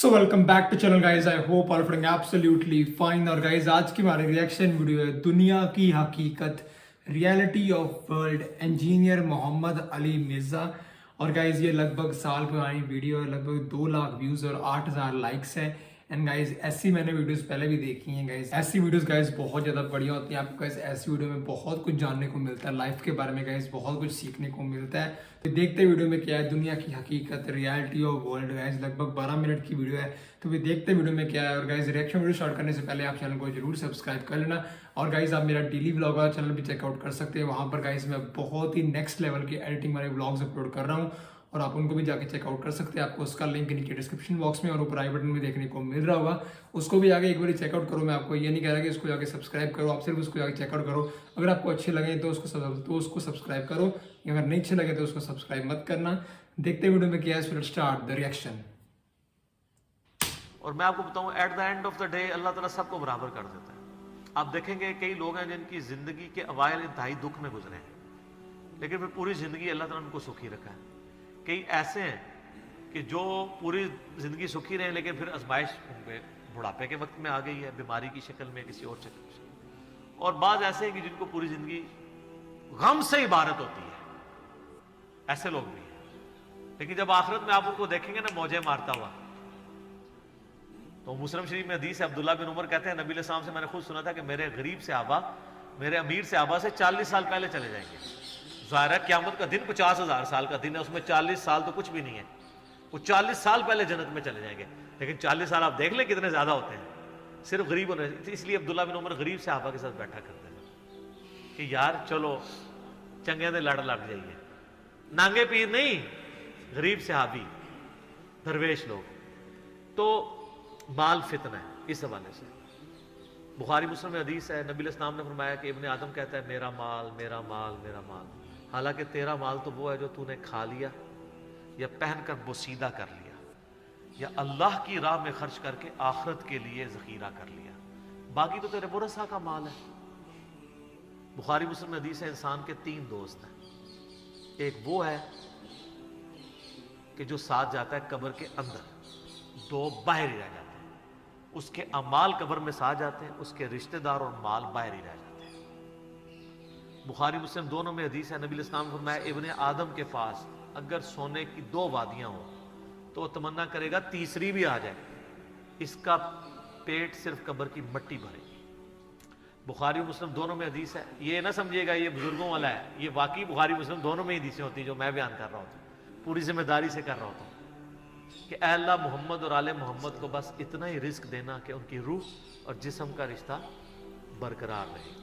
So welcome back to channel guys. I hope all feeling absolutely fine. और guys आज की हमारी reaction video है दुनिया की हकीकत, reality of world, engineer Mohammad Ali Mirza. और गाइस ये लगभग साल पुरानी वीडियो है, लगभग 2 लाख व्यूज और 8,000 लाइक्स है। एंड गाइस ऐसी मैंने वीडियोस पहले भी देखी हैं गाइस। ऐसी वीडियोस गाइस बहुत ज़्यादा बढ़िया होती हैं। आपको गाइस ऐसी वीडियो में बहुत कुछ जानने को मिलता है, लाइफ के बारे में गाइस बहुत कुछ सीखने को मिलता है। तो देखते वीडियो में क्या है, दुनिया की हकीकत, रियलिटी ऑफ वर्ल्ड गाइस। लगभग 12 मिनट की वीडियो है, तो वे देखते वीडियो में क्या है। और गाइस रिएक्शन वीडियो स्टार्ट करने से पहले आप चैनल को जरूर सब्सक्राइब कर लेना। और गाइस आप मेरा डेली व्लॉग वाला चैनल भी चेकआउट कर सकते हैं। वहाँ पर गाइस मैं बहुत ही नेक्स्ट लेवल की एडिटिंग वाले व्लॉग्स अपलोड कर रहा हूँ, और आप उनको भी जाके चेकआउट कर सकते हैं। आपको उसका लिंक नीचे डिस्क्रिप्शन बॉक्स में और ऊपर आई बटन में देखने को मिल रहा होगा। उसको भी जाके एक बार चेकआउट करो। मैं आपको ये नहीं कह रहा कि इसको जाके सब्सक्राइब करो, आप सिर्फ उसको जाके चेकआउट करो। अगर आपको अच्छे लगे तो उसको सब्सक्राइब करो, अगर नहीं अच्छे लगे तो उसको सब्सक्राइब मत करना। देखते वीडियो में क्या है, स्टार्ट द रिएक्शन। और मैं आपको बताऊं, at the end of the day अल्लाह ताला सबको बराबर कर देता है। आप देखेंगे कई लोग हैं जिनकी जिंदगी के अवाइल इंतहाई दुख में गुजरे हैं, लेकिन फिर पूरी जिंदगी अल्लाह ताला ने उनको सुखी रखा है। कई ऐसे हैं कि जो पूरी जिंदगी सुखी रहे, लेकिन फिर आजमाइश बुढ़ापे के वक्त में आ गई है, बीमारी की शक्ल में, किसी और शक्ल में। और बाद ऐसे हैं कि जिनको पूरी जिंदगी गम से इबारत होती है, ऐसे लोग भी हैं। लेकिन जब आखिरत में आप उनको देखेंगे ना मौजे मारता हुआ, तो मुस्लिम शरीफ में हदीस है, अब्दुल्ला बिन उमर कहते हैं नबी अलैहिस्सलाम से मैंने खुद सुना था कि मेरे गरीब से आबा, मेरे अमीर से आबा से 40 साल पहले चले जाएंगे। ज़ाहिर है क़यामत का दिन 50,000 साल का दिन है, उसमें 40 साल तो कुछ भी नहीं है। वो 40 साल पहले जन्नत में चले जाएंगे। लेकिन 40 साल आप देख लें कितने ज्यादा होते हैं, सिर्फ गरीब होने। इसलिए अब्दुल्ला बिन उमर गरीब से आबा के साथ बैठा करते थे कि यार चलो चंगे दे लड़ लग जाइए। नांगे पीर नहीं, गरीब सहाबी, दरवेश लोग। तो माल फितना है। इस हवाले से बुखारी मुस्लिम में हदीस है, नबी अलैहिस्सलाम ने फरमाया कि इब्ने आदम कहता है मेरा माल मेरा माल मेरा माल। हालांकि तेरा माल तो वो है जो तूने खा लिया या पहनकर बोसीदा कर लिया या अल्लाह की राह में खर्च करके आखिरत के लिए जखीरा कर लिया, बाकी तो तेरे बुरसा का माल है। बुखारी मुस्लिम में हदीस है, इंसान के 3 दोस्त हैं। एक वो है कि जो साथ जाता है कब्र के अंदर, 2 बाहर ही रह जाते हैं। उसके अमाल कब्र में साथ जाते हैं, उसके रिश्तेदार और माल बाहर ही रह जाते हैं। बुखारी मुस्लिम दोनों में हदीस है, नबी अलैहिस्सलाम ने फरमाया इब्ने आदम के पास अगर सोने की 2 वादियां हो तो तमन्ना करेगा तीसरी भी आ जाए, इसका पेट सिर्फ कब्र की मिट्टी भरेगी। बुखारी मुस्लिम दोनों में हदीस है। ये ना समझिएगा ये बुजुर्गों वाला है, ये वाकई बुखारी मुस्लिम दोनों में हदीसें होती हैं जो मैं बयान कर रहा होता हूँ, पूरी जिम्मेदारी से कर रहा होता हूँ कि ऐ अल्लाह मोहम्मद और आले मोहम्मद को बस इतना ही रिस्क देना कि उनकी रूह और जिस्म का रिश्ता बरकरार रहे।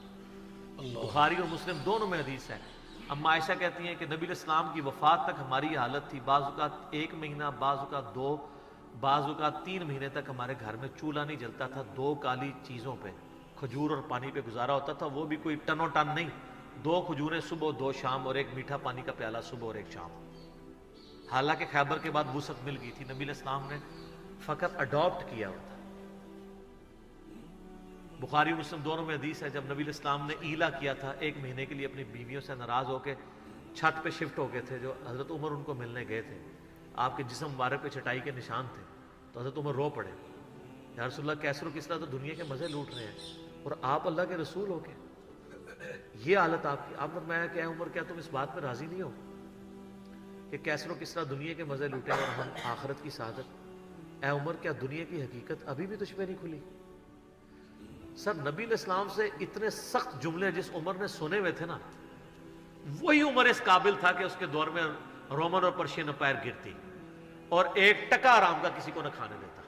बुखारी और मुस्लिम दोनों में हदीस है। अम्मा आयशा कहती हैं कि नबी अलैहिस्सलाम की वफात तक हमारी हालत थी, बाज़ुकात 1 महीना, बाज़ुकात 2, बाज़ुकात 3 महीने तक हमारे घर में चूल्हा नहीं जलता था। 2 काली चीज़ों पे, खजूर और पानी पे गुजारा होता था, वो भी कोई टनो टन नहीं। 2 खजूरें सुबह, 2 शाम, और 1 मीठा पानी का प्याला सुबह और 1 शाम। हालांकि खैबर के बाद वुसअत मिल गई थी, नबी अलैहिस्सलाम ने फ़कत अडॉप्ट किया होता। बुखारी मुस्लिम दोनों में हदीस है, जब नबी अलैहिस्सलाम ने ईला किया था 1 महीने के लिए अपनी बीवियों से नाराज़ होकर छत पे शिफ्ट हो गए थे, जो हज़रत उमर उनको मिलने गए थे। आपके जिस्म मुबारक पे चटाई के निशान थे, तो हज़रत उमर रो पड़े, या रसूलल्लाह कैसर किसरा तो दुनिया के मज़े लूट रहे हैं और आप अल्लाह के रसूल हो के ये हालत आपकी। आप फरमाया कि उमर क्या तुम इस बात पर राज़ी नहीं हो कि कैसर किसरा दुनिया के मज़े लूटे और हम आखिरत की सादत। ए उमर क्या दुनिया की हकीकत अभी भी तुझ पे नहीं खुली? सर नबी अलैहिस्सलाम से इतने सख्त जुमले जिस उमर ने सुने हुए थे ना, वही उमर इस काबिल था कि उसके दौर में रोमन और पर्शियन एम्पायर गिरती और 1 टका आराम का किसी को न खाने देता,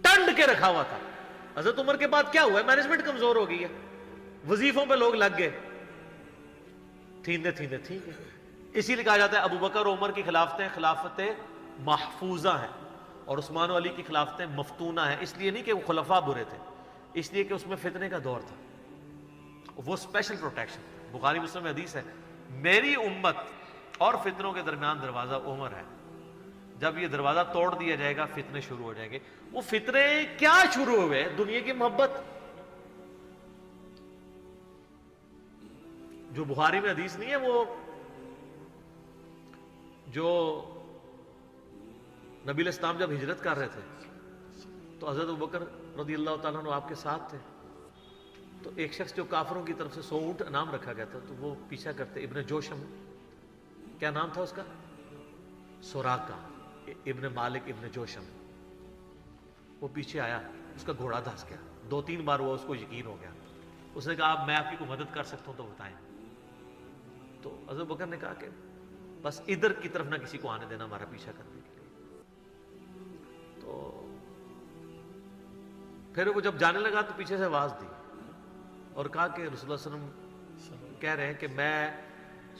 टंड के रखा हुआ था। हजरत उमर के बाद क्या हुआ? मैनेजमेंट कमजोर हो गई है, वजीफों पे लोग लग गए, थींदे थींदे ठीक है। इसीलिए कहा जाता है अबू बकर उमर की खिलाफतें खिलाफतें महफूजा हैं और उस्मान अली की खिलाफतें मफतूना हैं। इसलिए नहीं कि वो खुलफा बुरे थे, इसलिए कि उसमें फितने का दौर था, वो स्पेशल प्रोटेक्शन। बुखारी मुस्लिम में हदीस है, मेरी उम्मत और फितनों के दरमियान दरवाजा उमर है, जब ये दरवाजा तोड़ दिया जाएगा फितने शुरू हो जाएंगे। वो फितने क्या शुरू हुए? दुनिया की मोहब्बत। जो बुखारी में हदीस नहीं है, वो जो نبی علیہ السلام جب ہجرت کر رہے تھے تو حضرت ابوبکر رضی اللہ تعالیٰ عنہ آپ کے ساتھ تھے. تو ایک شخص جو کافروں کی طرف سے 100 اونٹ انعام رکھا گیا تھا تو وہ پیچھا کرتے. ابن جوشم, کیا نام تھا اس کا؟ سوراقہ ابن مالک ابن جوشم. وہ پیچھے آیا, اس کا گھوڑا دھس گیا. 2-3 بار وہ اس کو یقین ہو گیا. اس نے کہا میں آپ کی کوئی مدد کر سکتا ہوں تو بتائیں. تو حضرت بکر نے کہا کہ بس ادھر کی طرف نہ کسی کو آنے دینا ہمارا پیچھا کرنے کے لیے. تو پھر وہ جب جانے لگا تو پیچھے سے آواز دی اور کہا کہ رسول اللہ صلی اللہ علیہ وسلم کہہ رہے ہیں کہ میں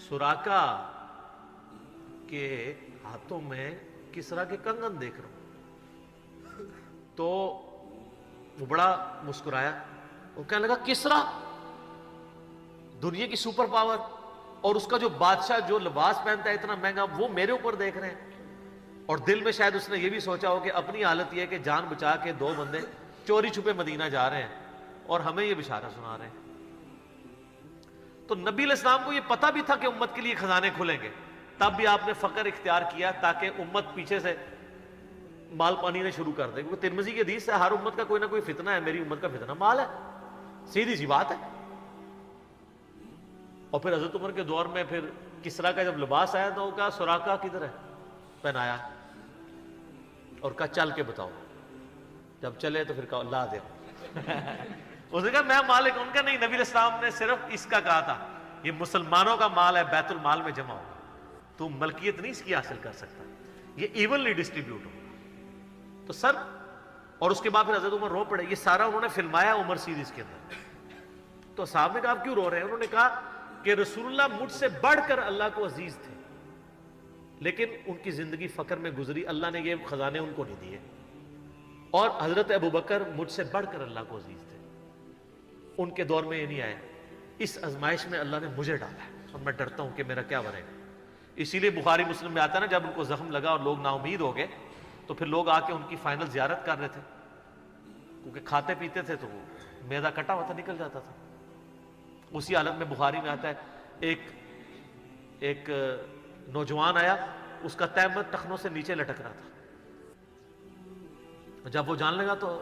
سوراقہ کے ہاتھوں میں کسرا کے کنگن دیکھ رہا ہوں. تو وہ بڑا مسکرایا, وہ کہنے لگا کسرا دنیا کی سپر پاور اور اس کا جو بادشاہ جو لباس پہنتا ہے اتنا مہنگا, وہ میرے اوپر دیکھ رہے ہیں. اور دل میں شاید اس نے یہ بھی سوچا ہو کہ اپنی حالت یہ ہے کہ جان بچا کے 2 بندے چوری چھپے مدینہ جا رہے ہیں اور ہمیں یہ بشارہ سنا رہے ہیں. تو نبی علیہ السلام کو یہ پتا بھی تھا کہ امت کے لیے خزانے کھلیں گے, تب بھی آپ نے فقر اختیار کیا تاکہ امت پیچھے سے مال پانی نے شروع کر دے. کیونکہ ترمذی کی حدیث ہے ہر امت کا کوئی نہ کوئی فتنہ ہے, میری امت کا فتنہ مال ہے, سیدھی سی بات ہے. اور پھر حضرت عمر کے دور میں پھر کسرا کا جب لباس آیا تو کہا سوراقہ کدھر ہے, پہنایا اور کہا چل کے بتاؤ. جب چلے تو پھر کہا لا دے. اس نے کہا میں مالک, ان کا نہیں, نبی علیہ السلام نے صرف اس کا کہا تھا یہ مسلمانوں کا مال ہے, بیت المال میں جمع ہوگا, تو ملکیت نہیں اس کی حاصل کر سکتا, یہ ایونلی ڈسٹریبیوٹ ہو. تو سر, اور اس کے بعد پھر حضرت عمر رو پڑے. یہ سارا انہوں نے فلمایا عمر سیریز کے اندر. تو صاحب نے کہا آپ کیوں رو رہے ہیں؟ انہوں نے کہا کہ رسول اللہ مجھ سے بڑھ کر اللہ کو عزیز تھے, لیکن ان کی زندگی فقر میں گزری, اللہ نے یہ خزانے ان کو نہیں دیے. اور حضرت ابوبکر مجھ سے بڑھ کر اللہ کو عزیز تھے, ان کے دور میں یہ نہیں آئے. اس آزمائش میں اللہ نے مجھے ڈالا ہے اور میں ڈرتا ہوں کہ میرا کیا بنے گا. اسی لیے بخاری مسلم میں آتا ہے نا, جب ان کو زخم لگا اور لوگ نا امید ہو گئے تو پھر لوگ آ کے ان کی فائنل زیارت کر رہے تھے, کیونکہ کھاتے پیتے تھے تو وہ میدا کٹا ہوا تھا, نکل جاتا تھا. اسی حالت میں بخاری میں آتا ہے ایک نوجوان آیا, اس کا تہمت ٹخنوں سے نیچے لٹک رہا تھا. جب وہ جان لگا تو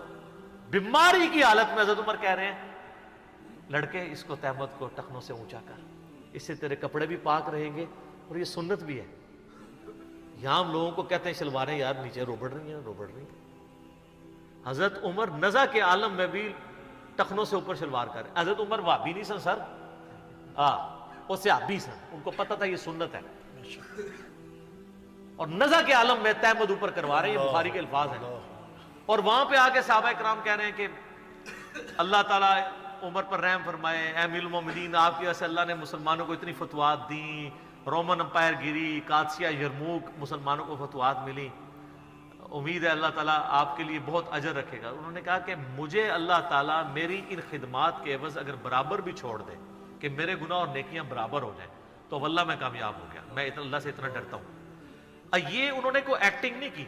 بیماری کی حالت میں حضرت عمر کہہ رہے ہیں لڑکے اس کو تہمت کو ٹخنوں سے اونچا کر, اس سے تیرے کپڑے بھی پاک رہیں گے اور یہ سنت بھی ہے. یہاں ہم لوگوں کو کہتے ہیں شلواریں یار نیچے روبڑ رہی ہیں. حضرت عمر نزا کے عالم میں بھی ٹخنوں سے اوپر شلوار کر رہے. حضرت عمر وہابی نہیں سن سر, وہ صحابی سن, ان کو پتہ تھا یہ سنت ہے. اور نزا کے عالم میں تہمت اوپر کروا رہے ہیں, یہ بخاری کے الفاظ ہیں. اور وہاں پہ آگے صحابہ کرام کہہ رہے ہیں کہ اللہ تعالیٰ عمر پر رحم فرمائے, اے امیر المومنین آپ کی وجہ سے اللہ نے مسلمانوں کو اتنی فتوحات دیں, رومن امپائر گری, قادسیہ یرموک مسلمانوں کو فتوحات ملی, امید ہے اللہ تعالیٰ آپ کے لیے بہت اجر رکھے گا. انہوں نے کہا کہ مجھے اللہ تعالیٰ میری ان خدمات کے عوض اگر برابر بھی چھوڑ دے کہ میرے گناہ اور نیکیاں برابر ہو جائیں تو واللہ میں کامیاب ہو گیا, میں اللہ سے اتنا ڈرتا ہوں. یہ انہوں نے کوئی ایکٹنگ نہیں کی,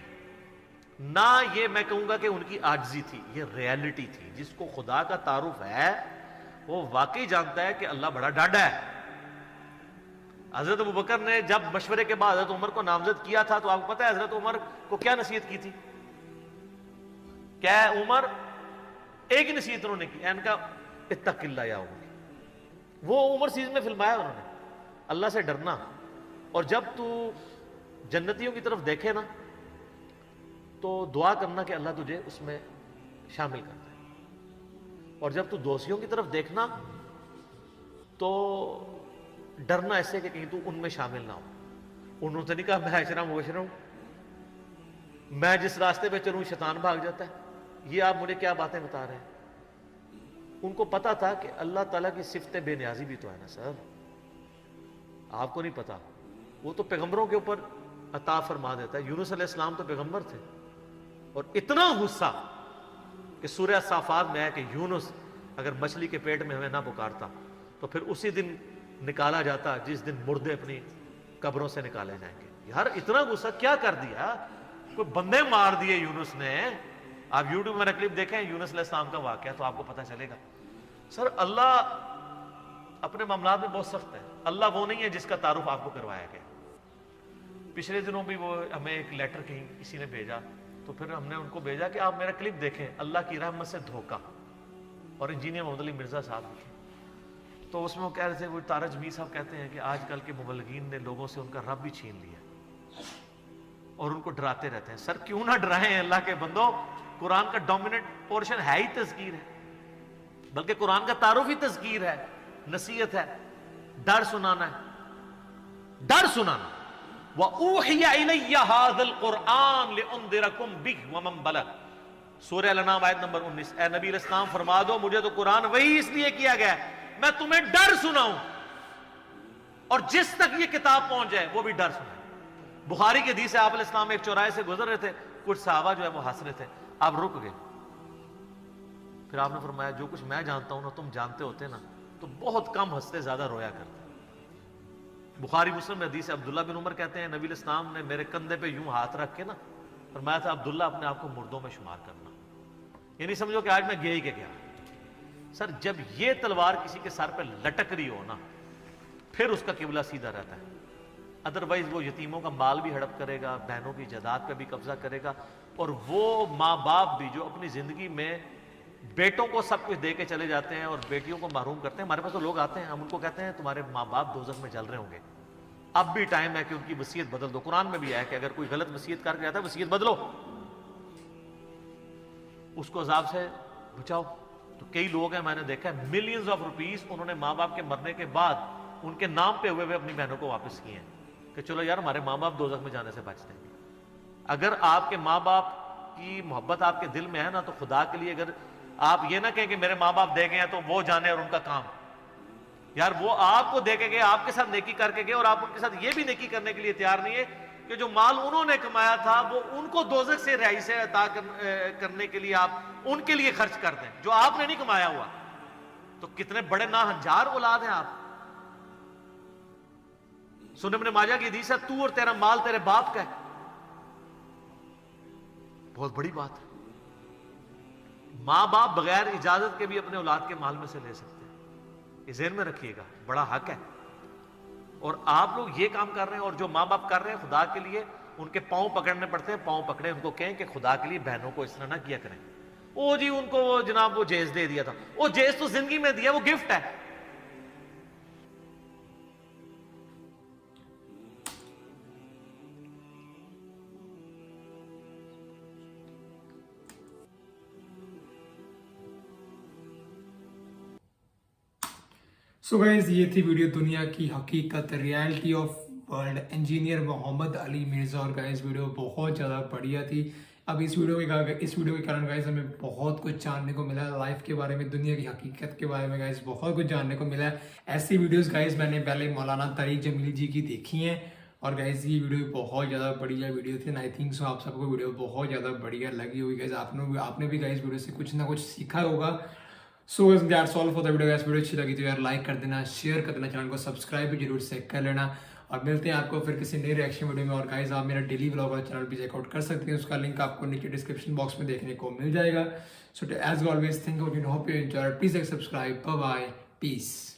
نہ یہ میں کہوں گا کہ ان کی عاجزی تھی, یہ ریالٹی تھی. جس کو خدا کا تعارف ہے وہ واقعی جانتا ہے کہ اللہ بڑا ڈاڈا ہے. حضرت ابوبکر نے جب مشورے کے بعد حضرت عمر کو نامزد کیا تھا تو آپ کو پتہ ہے حضرت عمر کو کیا نصیحت کی تھی؟ کیا عمر, ایک ہی نصیحت انہوں نے کی, ان کا اتق اللہ یا عمر. وہ عمر سیریز میں فلمایا انہوں نے, اللہ سے ڈرنا. اور جب تو جنتیوں کی طرف دیکھے نا تو دعا کرنا کہ اللہ تجھے اس میں شامل کرتا ہے, اور جب تو دوستیوں کی طرف دیکھنا تو ڈرنا ایسے کہ کہیں تو ان میں شامل نہ ہو. انہوں نے نہیں کہا میں عشرہ مبشرہ ہوں, میں جس راستے پہ چلوں شیطان بھاگ جاتا ہے, یہ آپ مجھے کیا باتیں بتا رہے ہیں. ان کو پتا تھا کہ اللہ تعالیٰ کی صفت بے نیازی بھی تو ہے نا سر, آپ کو نہیں پتا. وہ تو پیغمبروں کے اوپر عطا فرما دیتا ہے. یونس علیہ السلام تو پیغمبر تھے, اور اتنا غصہ کہ سورہ صافات میں ہے کہ یونس اگر مچھلی کے پیٹ میں ہمیں نہ پکارتا تو پھر اسی دن نکالا جاتا جس دن مردے اپنی قبروں سے نکالے جائیں گے. یار اتنا غصہ کیا کر دیا, کوئی بندے مار دیے یونس نے. آپ یوٹیوب میں کلپ دیکھیں یونس علیہ السلام کا واقعہ تو آپ کو پتہ چلے گا. سر اللہ اپنے معاملات میں بہت سخت ہے. اللہ وہ نہیں ہے جس کا تعارف آپ کو کروایا گیا. पिछले दिनों भी वो हमें एक लेटर कहीं किसी ने भेजा, तो फिर हमने उनको भेजा कि आप मेरा क्लिप देखें, अल्लाह की रहमत से धोखा, और इंजीनियर मोहम्मद अली मिर्ज़ा साहब लिखे। तो उसमें वो कह रहे थे, वो तारज मीर साहब कहते हैं कि आजकल के मुबल्लिगीन ने लोगों से उनका रब भी छीन लिया और उनको डराते रहते हैं। सर क्यों ना डराएं अल्लाह के बंदो, कुरान का डोमिनेंट पोर्शन है ही तज़कीर है, बल्कि कुरान का तारुफ ही तज़कीर है, नसीहत है, डर सुनाना है, डर सुनाना। वऊहिया इलैया हाज़ल कुरआन लिउनज़िरकुम बिहि व मन बलग, सूरह अल-अनाम आयत नंबर 19। ए नबी अलैहिस्सलाम फरमा दो, मुझे तो कुरान वही इसलिए किया गया है मैं तुम्हें डर सुनाऊं, और जिस तक ये किताब पहुंच जाए वो भी डर सुनाए। बुखारी के हदीस है, आप अलैहिस्सलाम एक चौराहे से गुजर रहे थे, कुछ सहाबा जो है वो हंस रहे थे, आप रुक गए। फिर आपने फरमाया जो कुछ मैं जानता हूं ना तुम जानते होते ना तो बहुत कम हंसते, ज्यादा रोया करते। बुखारी मुस्लिम में हदीस है, अब्दुल्ला बिन उमर कहते हैं नबी अलैहिस्सलाम ने मेरे कंधे पे यूं हाथ रख के ना फरमाया था, अब्दुल्ला अपने आप को मुर्दों में शुमार करना, यानी समझो कि आज मैं गया ही के गया। सर जब ये तलवार किसी के सर पे लटक रही हो ना, फिर उसका किबला सीधा रहता है, अदरवाइज वो यतीमों का माल भी हड़प करेगा, बहनों की जायदाद पे भी कब्जा करेगा, और वो माँ बाप भी जो अपनी जिंदगी में बेटों को सब कुछ दे के चले जाते हैं और बेटियों को महरूम करते हैं। हमारे पास तो लोग आते हैं, हम उनको कहते हैं तुम्हारे माँ बाप दोज़ख में जल रहे होंगे, अब भी टाइम है कि उनकी वसीयत बदल दो। कुरान में भी है कि अगर कोई गलत वसीयत करके आता है वसीयत बदलो, उसको अजाब से बचाओ। तो कई लोग हैं, मैंने देखा है, मिलियंस ऑफ रुपीस उन्होंने माँ बाप के मरने के बाद उनके नाम पे हुए अपनी बहनों को वापस किए हैं कि चलो यार हमारे माँ बाप दोज़ख में जाने से बचते हैं। अगर आपके माँ बाप की मोहब्बत आपके दिल में है ना, तो खुदा के लिए अगर आप ये ना कहें कि मेरे माँ बाप दे गए हैं तो वो जाने और उनका काम, यार वो आपको दे के गए, आपके साथ नेकी करके गए, और आप उनके साथ ये भी नेकी करने के लिए तैयार नहीं है कि जो माल उन्होंने कमाया था वो उनको दोज़ख से रिहाई से अता करने के लिए आप उनके लिए खर्च कर दें जो आपने नहीं कमाया हुआ। तो कितने बड़े नाहंजार औलाद हैं आप। सुनन इब्न माजा की हदीस है, तू और तेरा माल तेरे बाप का है, बहुत बड़ी बात है। माँ बाप बगैर इजाजत के भी अपने औलाद के माल में से ले सकते हैं, ये ज़हन में रखिएगा, बड़ा हक है। और आप लोग ये काम कर रहे हैं, और जो माँ बाप कर रहे हैं खुदा के लिए, उनके पांव पकड़ने पड़ते हैं, पांव पकड़े, उनको कहें कि खुदा के लिए बहनों को इस तरह ना किया करें। ओ जी उनको वो जनाब वो जेज दे दिया था, वो जेज तो जिंदगी में दिया, वो गिफ्ट है। सो गाइज ये थी वीडियो दुनिया की हकीकत, reality of world, engineer Mohammad Ali Mirza. और गाइज वीडियो बहुत ज़्यादा बढ़िया थी। अब इस वीडियो के कारण गाइज हमें बहुत कुछ जानने को मिला लाइफ के बारे में, दुनिया की हकीकत के बारे में गाइज बहुत कुछ जानने को मिला। ऐसी वीडियोस गाइज मैंने पहले मौलाना तारिक जमील जी की देखी हैं, और गाइज ये वीडियो बहुत ज़्यादा बढ़िया वीडियो थी। आई थिंक सो आप सबको वीडियो बहुत ज़्यादा बढ़िया लगी होगी गाइज, आपने भी गाइज वीडियो से कुछ ना कुछ सीखा होगा। So that's all for the video. Video अच्छी लगी तो यार लाइक कर देना, शेयर कर देना, चैनल को सब्सक्राइब भी जरूर से कर लेना, और मिलते हैं आपको फिर किसी नए रिएक्शन वीडियो में। और गाइस आप मेरा डेली व्लॉग वाला चैनल भी चेकआउट कर सकते हैं, उसका लिंक आपको नीचे डिस्क्रिप्शन बॉक्स में देखने को मिल जाएगा। So as always think about you, hope you enjoy, please like, subscribe, bye bye, piece.